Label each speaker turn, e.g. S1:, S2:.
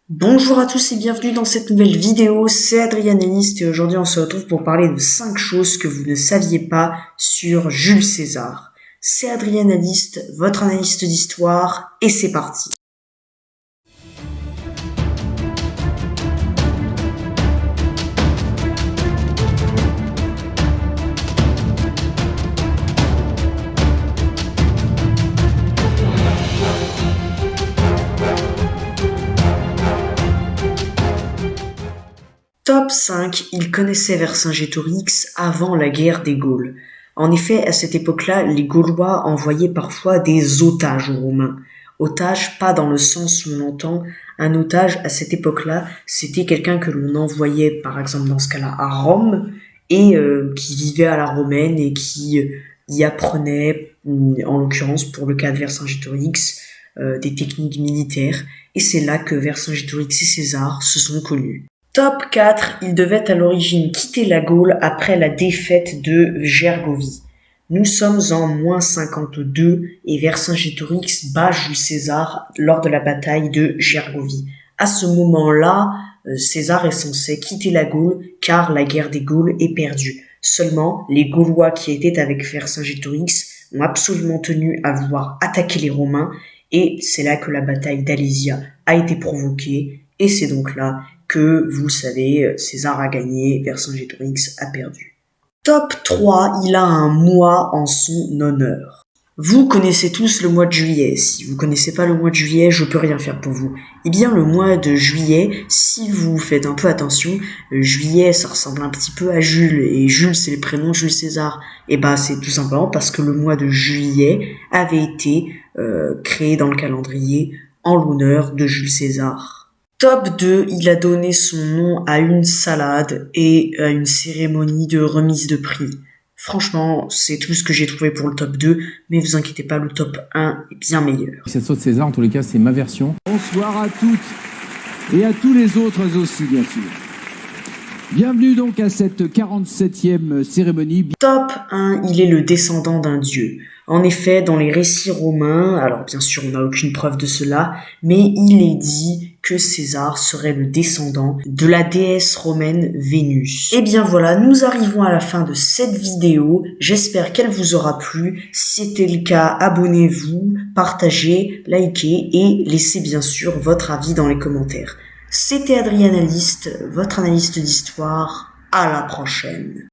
S1: Bonjour à tous et bienvenue dans cette nouvelle vidéo, c'est Adrianaliste et aujourd'hui on se retrouve pour parler de 5 choses que vous ne saviez pas sur Jules César. C'est Adrianaliste, votre analyste d'histoire, et c'est parti. Top 5, il connaissait Vercingétorix avant la guerre des Gaules. En effet, à cette époque-là, les Gaulois envoyaient parfois des otages aux Romains. Otage, pas dans le sens où on entend un otage à cette époque-là, c'était quelqu'un que l'on envoyait, par exemple dans ce cas-là, à Rome, et qui vivait à la romaine et qui y apprenait, en l'occurrence pour le cas de Vercingétorix, des techniques militaires, et c'est là que Vercingétorix et César se sont connus. Top 4, il devait à l'origine quitter la Gaule après la défaite de Gergovie. Nous sommes en -52 et Vercingétorix bat Jules César lors de la bataille de Gergovie. À ce moment-là, César est censé quitter la Gaule car la guerre des Gaules est perdue. Seulement, les Gaulois qui étaient avec Vercingétorix ont absolument tenu à vouloir attaquer les Romains et c'est là que la bataille d'Alésia a été provoquée et c'est donc là que, vous le savez, César a gagné, Vercingétorix a perdu. Top 3, il a un mois en son honneur. Vous connaissez tous le mois de juillet. Si vous connaissez pas le mois de juillet, je peux rien faire pour vous. Eh bien, le mois de juillet, si vous faites un peu attention, juillet, ça ressemble un petit peu à Jules, et Jules, c'est le prénom de Jules César. Et bah, c'est tout simplement parce que le mois de juillet avait été créé dans le calendrier en l'honneur de Jules César. Top 2, il a donné son nom à une salade et à une cérémonie de remise de prix. Franchement, c'est tout ce que j'ai trouvé pour le top 2, mais vous inquiétez pas, le top 1 est bien meilleur.
S2: Cette sauce César, en tous les cas, c'est ma version.
S3: Bonsoir à toutes et à tous les autres aussi, bien sûr. Bienvenue donc à cette 47e cérémonie.
S1: Top 1, il est le descendant d'un dieu. En effet, dans les récits romains, alors bien sûr on n'a aucune preuve de cela, mais il est dit que César serait le descendant de la déesse romaine Vénus. Et bien voilà, nous arrivons à la fin de cette vidéo, j'espère qu'elle vous aura plu. Si c'était le cas, abonnez-vous, partagez, likez et laissez bien sûr votre avis dans les commentaires. C'était Adrianaliste, votre analyste d'histoire, à la prochaine.